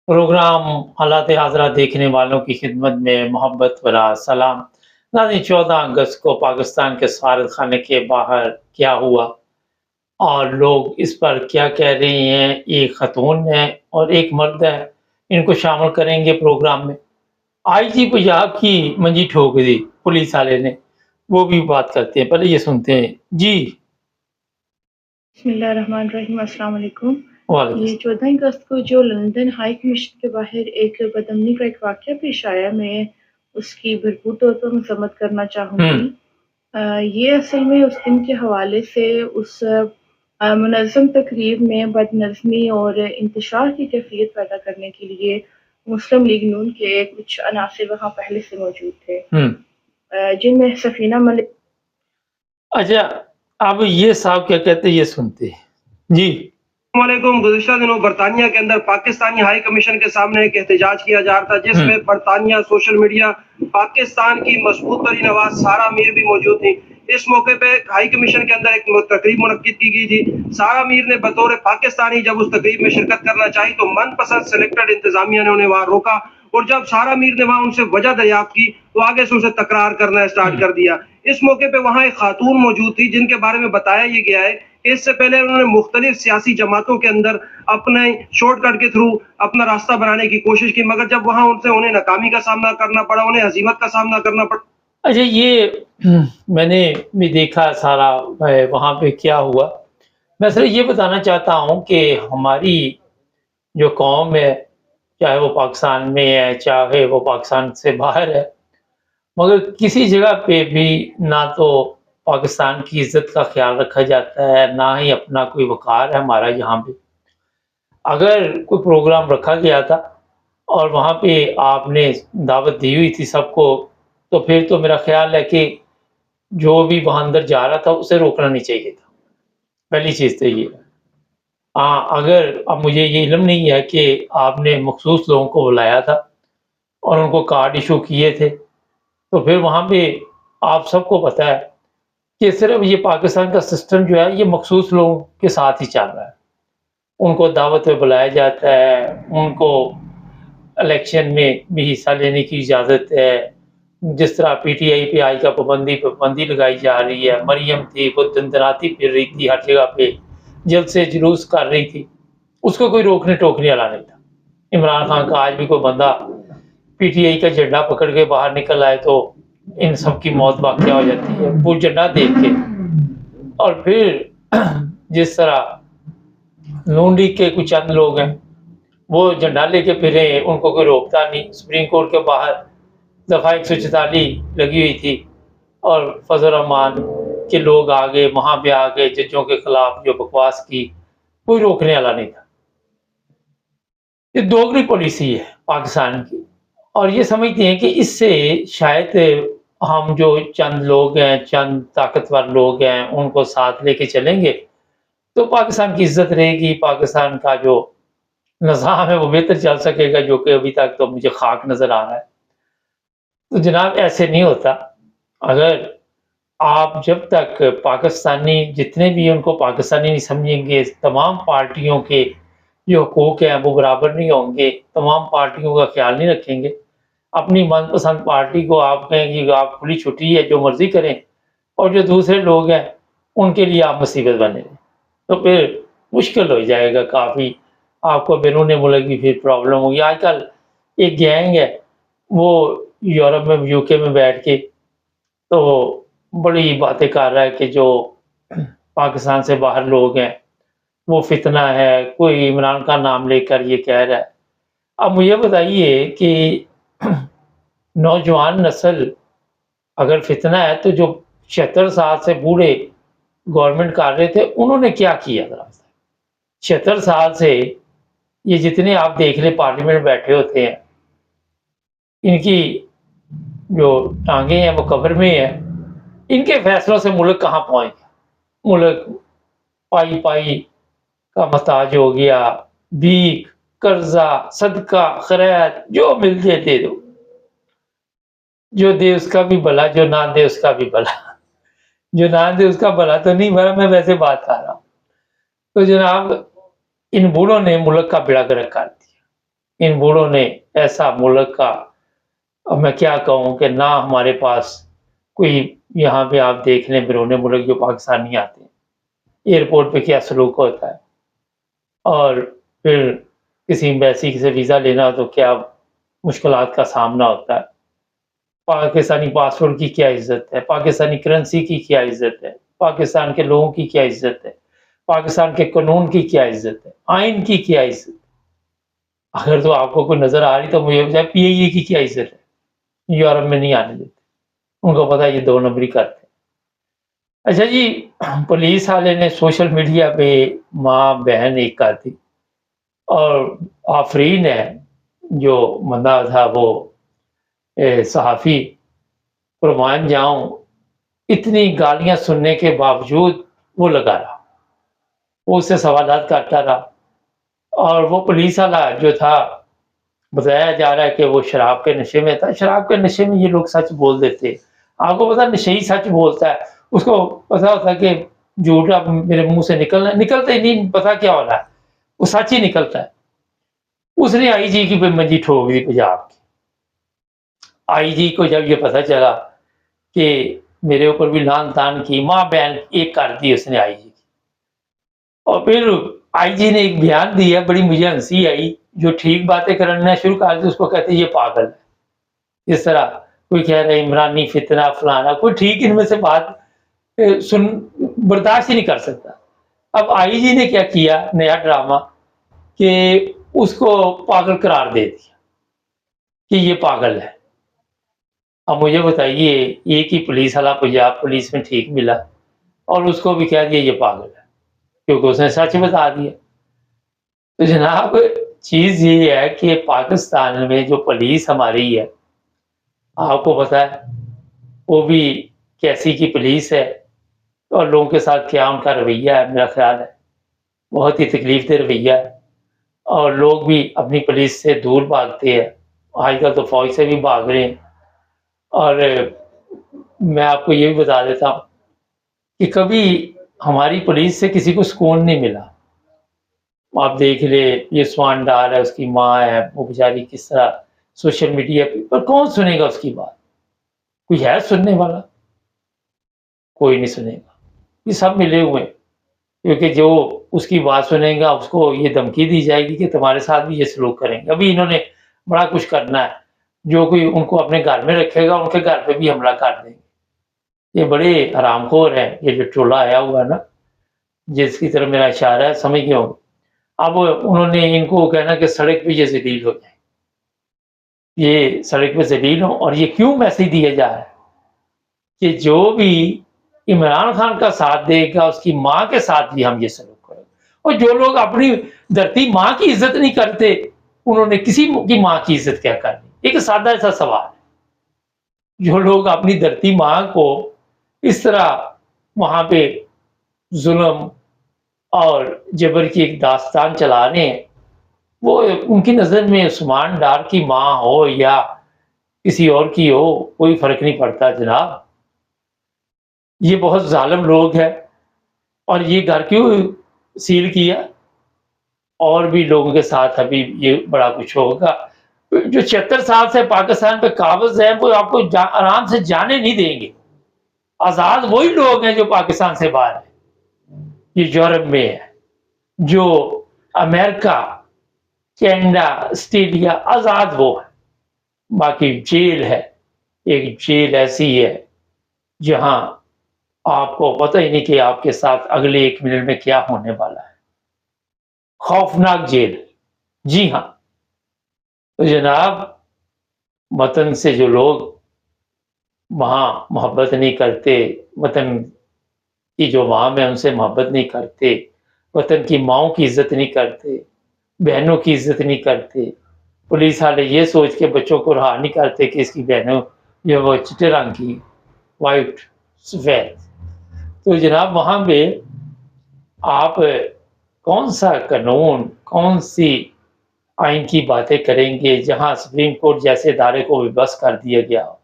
Programme हालात हाज़रा देखने वालों की खिदमत में मोहब्बत भरा सलाम। नाज़रीन, 14 अगस्त को पाकिस्तान के सफारत खाने के बाहर क्या हुआ और लोग इस पर क्या कह रहे हैं। एक खातून है और एक मर्द है, इनको शामिल करेंगे प्रोग्राम में। आईजी पंजाब की मंजी ठोक दी पुलिस वाले ने, वो भी बात करते हैं। पहले ये सुनते हैं जी। बिस्मिल्लाहिर्रहमानिर्रहीम, अस्सलाम वालेकुम। वालेकुम ये 14 अगस्त को जो लंदन हाई कमीशन के बाहर एक बदअमनी का एक वाक़या पेश आया, मैं उसकी भरपूर तौर पर मज़म्मत करना चाहूँगी। ये असल में उस दिन के हवाले से उस मुनज़्ज़म तक़रीब में बदनज़मी और इंतशार की कैफ़ियत पैदा करने के लिए मुस्लिम लीग नून के कुछ अनासिर वहाँ पहले से मौजूद थे, जिनमें सफ़ीना मलिक। अच्छा, अब ये साहब क्या कहते हैं, ये सुनते हैं जी। वालेकुम। गुज़िश्ता दिनों बरतानिया के अंदर पाकिस्तानी हाई कमीशन के सामने एक एहतजाज किया जा रहा था, जिसमें बरतानिया, सोशल मीडिया, पाकिस्तान की मजबूत तरीन आवाज़ सारा मीर भी मौजूद थी। इस मौके पे हाई कमीशन के अंदर एक तकरीब मुनक्किद की गई थी। सारा मीर ने बतौर पाकिस्तानी जब उस तकरीब में शिरकत करना चाही तो मनपसंद सिलेक्टेड इंतजामिया ने उन्हें वहां रोका, और जब सारा मीर ने वहां उनसे वजह दरियाफ्त की तो आगे से उनसे तकरार करना स्टार्ट कर दिया। इस मौके पे वहां एक खातून मौजूद थी जिनके बारे में बताया ये गया है। इससे पहले उन्होंने मुख्तलिफ सियासी जमातों के अंदर अपने शॉर्टकट के थ्रू अपना रास्ता बनाने की कोशिश की, मगर जब वहां उन्हें नाकामी का सामना करना पड़ा, उन्हें हजीमत का सामना करना पड़ा। अच्छा, ये मैंने भी देखा सारा वहाँ पे क्या हुआ। मैं सिर्फ ये बताना चाहता हूँ कि हमारी जो कौम है, चाहे वो पाकिस्तान में है, चाहे वो पाकिस्तान से बाहर है, मगर किसी जगह पे भी ना तो पाकिस्तान की इज़्ज़त का ख़्याल रखा जाता है, ना ही अपना कोई वक़ार है हमारा यहाँ पे। अगर कोई प्रोग्राम रखा गया था और वहाँ पे आपने दावत दी हुई थी सबको, तो फिर तो मेरा ख़्याल है कि जो भी वहाँ अंदर जा रहा था उसे रोकना नहीं चाहिए था। पहली चीज़ तो ये है। हाँ, अगर अब मुझे ये इल्म नहीं है कि आपने मखसूस लोगों को बुलाया था और उनको कार्ड इश्यू किए थे, तो फिर वहाँ पे आप सबको पता है कि सिर्फ़ ये पाकिस्तान का सिस्टम जो है ये मखसूस लोगों के साथ ही चल रहा है। उनको दावत पे बुलाया जाता है, उनको इलेक्शन में भी हिस्सा लेने की इजाज़त है। जिस तरह पीटीआई पे आई का पाबंदी लगाई जा रही है। मरियम थी, वो दंदनाती फिर रही थी हर जगह पे, जलसे जुलूस कर रही थी, उसको कोई रोकने-टोकने वाला नहीं था। इमरान खान का आज भी कोई बंदा पीटीआई का झंडा पकड़ के बाहर निकल आए तो इन सब की मौत वाक़या हो जाती है, वो झंडा देख के। और फिर जिस तरह नून लीग के कुछ चंद लोग हैं, वो झंडा लेके फिरे, उनको कोई रोकता नहीं। सुप्रीम कोर्ट के बाहर दफ़ा 144 लगी हुई थी और फजल रहमान के लोग आ गए, वहाँ पे आ गए जजों के खिलाफ जो बकवास की, कोई रोकने वाला नहीं था। ये दोगली पॉलिसी है पाकिस्तान की, और ये समझते हैं कि इससे शायद हम जो चंद लोग हैं, चंद ताकतवर लोग हैं, उनको साथ लेके चलेंगे तो पाकिस्तान की इज़्ज़त रहेगी, पाकिस्तान का जो निज़ाम है वो बेहतर चल सकेगा, जो कि अभी तक तो मुझे खाक नज़र आ रहा है। तो जनाब, ऐसे नहीं होता। अगर आप जब तक पाकिस्तानी जितने भी उनको पाकिस्तानी नहीं समझेंगे, तमाम पार्टियों के जो हकूक़ हैं वो बराबर नहीं होंगे, तमाम पार्टियों का ख़्याल नहीं रखेंगे, अपनी मनपसंद पार्टी को आप कहें कि आप खुली छुट्टी है, जो मर्ज़ी करें, और जो दूसरे लोग हैं उनके लिए आप मुसीबत बने, तो फिर मुश्किल हो जाएगा काफ़ी। आपको बैरून मुल्क भी फिर प्रॉब्लम होगी। आजकल एक गैंग है, वो यूरोप में, यूके में बैठ के तो बड़ी बातें कर रहा है कि जो पाकिस्तान से बाहर लोग हैं वो फितना है, कोई इमरान का नाम लेकर ये कह रहा है। अब मुझे बताइए कि नौजवान नस्ल अगर फितना है तो जो 76 साल से बूढ़े गवर्नमेंट कर रहे थे उन्होंने क्या किया था? 76 साल से ये जितने आप देख लें पार्लियामेंट में बैठे होते हैं, इनकी जो टांगे हैं वो कब्र में है। इनके फैसलों से मुल्क कहाँ पहुँच गया? मुल्क पाई-पाई का मोहताज हो गया, भीख, कर्जा, सदका, खैरात जो मिल जाए दे दो। जो दे उसका भी भला, जो ना दे उसका भी भला। जो ना दे उसका भला तो नहीं भला, मैं वैसे बात कर रहा हूँ। तो जनाब, इन बूढ़ों ने मुल्क का बेड़ा गर्क कर दिया। इन बूढ़ों ने ऐसा मुल्क का, अब मैं क्या कहूँ कि ना हमारे पास कोई, यहाँ पे आप देख लें बैरून मुल्क जो पाकिस्तानी आते हैं एयरपोर्ट पे क्या सलूक होता है, और फिर किसी एम्बेसी से वीज़ा लेना हो तो क्या मुश्किलात का सामना होता है। पाकिस्तानी पासपोर्ट की क्या इज़्ज़त है, पाकिस्तानी करेंसी की क्या इज़्ज़त है, पाकिस्तान के लोगों की क्या इज़्ज़त है, पाकिस्तान के कानून की क्या इज़्ज़त है, आइन की क्या इज़्ज़त है। अगर तो आपको कोई नज़र आ रही तो मुझे बताए PIA की क्या इज़्ज़त है, यूरोप में नहीं आने देते, उनको पता है ये 2 नंबरी करते हैं। अच्छा जी, पुलिस वाले ने सोशल मीडिया पे माँ बहन एक कर दी, और आफरीन है जो बंदा था वो सहाफ़ी, कुर्बान जाऊं, इतनी गालियां सुनने के बावजूद वो लगा रहा, वो उससे सवालात करता रहा, और वो पुलिस वाला जो था बताया जा रहा है कि वो शराब के नशे में था। शराब के नशे में ये लोग सच बोल देते, आपको पता नशेई सच बोलता है, उसको पता होता है कि झूठ अब मेरे मुंह से निकलता ही नहीं, पता क्या हो रहा है, वो सच ही निकलता है। उसने IG की मंजी ठोक दी पंजाब की। IG को जब ये पता चला कि मेरे ऊपर भी लान तान की, माँ बहन एक कर दी उसने IG की, और फिर IG ने एक बयान दिया, बड़ी मुझे हंसी आई, जो ठीक बातें करना शुरू कर दी उसको कहते ये पागल है। इस तरह कोई कह रहा है इमरानी फितना फलाना, कोई ठीक इनमें से बात सुन बर्दाश्त ही नहीं कर सकता। अब IG ने क्या किया, नया ड्रामा, कि उसको पागल करार दे दिया कि ये पागल है। अब मुझे बताइए, एक ही पुलिस वाला पंजाब पुलिस में ठीक मिला और उसको भी कह दिया ये पागल है, क्योंकि उसने सच बता दिया। तो जनाब चीज़ ये है कि पाकिस्तान में जो पुलिस हमारी है, आपको पता है वो भी कैसी की पुलिस है, और लोगों के साथ क्या उनका रवैया है, मेरा ख्याल है बहुत ही तकलीफ दे रवैया है, और लोग भी अपनी पुलिस से दूर भागते हैं। आजकल तो फौज से भी भाग रहे हैं। और मैं आपको ये भी बता देता हूँ कि कभी हमारी पुलिस से किसी को सुकून नहीं मिला। आप देख ले, ये स्वान डार है, उसकी माँ है, वो बेचारी किस तरह सोशल मीडिया पर कौन सुनेगा उसकी बात, कोई है सुनने वाला? कोई नहीं सुनेगा। ये सब मिले हुए हैं, क्योंकि जो उसकी बात सुनेगा उसको ये धमकी दी जाएगी कि तुम्हारे साथ भी ये सलूक करेंगे। अभी इन्होंने बड़ा कुछ करना है, जो कोई उनको अपने घर में रखेगा उनके घर पे भी हमला कर देंगे। ये बड़े हरामखोर हैं, ये जो टोला आया हुआ है ना, जिसकी तरफ मेरा इशारा है, समझ गए होंगे। अब उन्होंने इनको कहना कि सड़क पे ये जलील हो जाए, ये सड़क पे जलील हो। और ये क्यों मैसेज दिया जा रहा है कि जो भी इमरान खान का साथ देगा उसकी माँ के साथ भी हम ये सलूक करेंगे। और जो लोग अपनी धरती माँ की इज्जत नहीं करते, उन्होंने किसी की माँ की इज्जत क्या करनी? एक सादा सा सवाल है। जो लोग अपनी धरती माँ को इस तरह वहां पे जुल्म और जबर की एक दास्तान चला रहे हैं, वो उनकी नजर में उस्मान डार की माँ हो या किसी और की हो, कोई फर्क नहीं पड़ता जनाब। ये बहुत जालिम लोग हैं। और ये घर क्यों सील किया? और भी लोगों के साथ अभी ये बड़ा कुछ होगा। जो 76 साल से पाकिस्तान पे काबिज है, वो आपको आराम से जाने नहीं देंगे। आजाद वही लोग हैं जो पाकिस्तान से बाहर है, ये यूरोप में है, जो अमेरिका, कनाडा, ऑस्ट्रेलिया, आजाद वो है। बाकी जेल है, एक जेल ऐसी है जहां आपको पता ही नहीं कि आपके साथ अगले 1 मिनट में क्या होने वाला है। खौफनाक जेल, जी हाँ। तो जनाब, वतन से जो लोग वहां मोहब्बत नहीं करते, वतन की जो माँ है उनसे मोहब्बत नहीं करते, वतन की माओं की इज्जत नहीं करते, बहनों की इज्जत नहीं करते, पुलिस वाले ये सोच के बच्चों को रहा नहीं करते कि इसकी बहनों जो वो चिट्टे रंग की, वाइट सफेद, तो जनाब वहां पे आप कौन सा कानून, कौन सी आइन की बातें करेंगे जहां सुप्रीम कोर्ट जैसे इदारे को विबस कर दिया गया,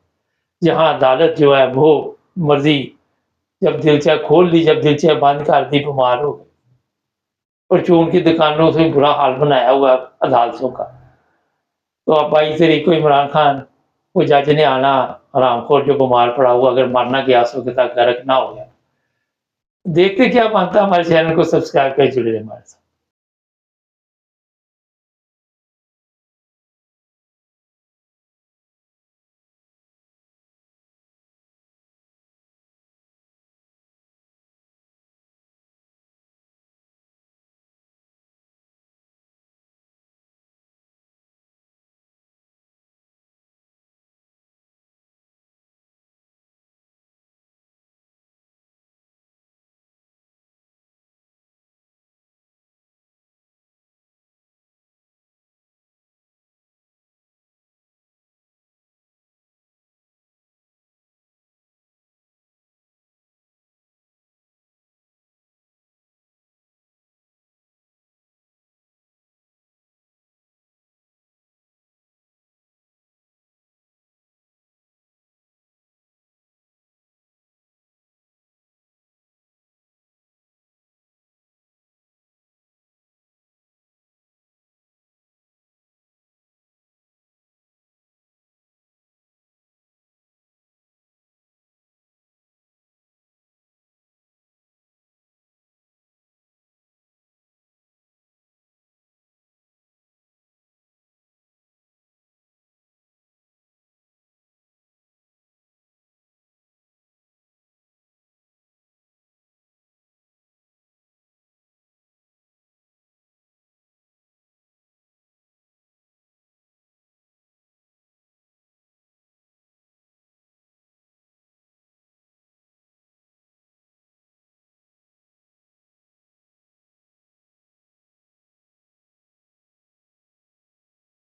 जहां अदालत जो है वो मर्जी जब दिल चाहे खोल दी, जब दिल चाहे बंद कर दी, बीमार हो गए। और जो उनकी दुकानों से बुरा हाल बनाया हुआ है अदालतों का, तो अब 22 तारीख को इमरान खान को जज ने आना, हरामखोर जो बीमार पड़ा हुआ, अगर मरना गयास हो गया गर्क ना हो गया। देखते क्या बनता है, हमारे चैनल को सब्सक्राइब कर जुड़े रहे हमारे साथ।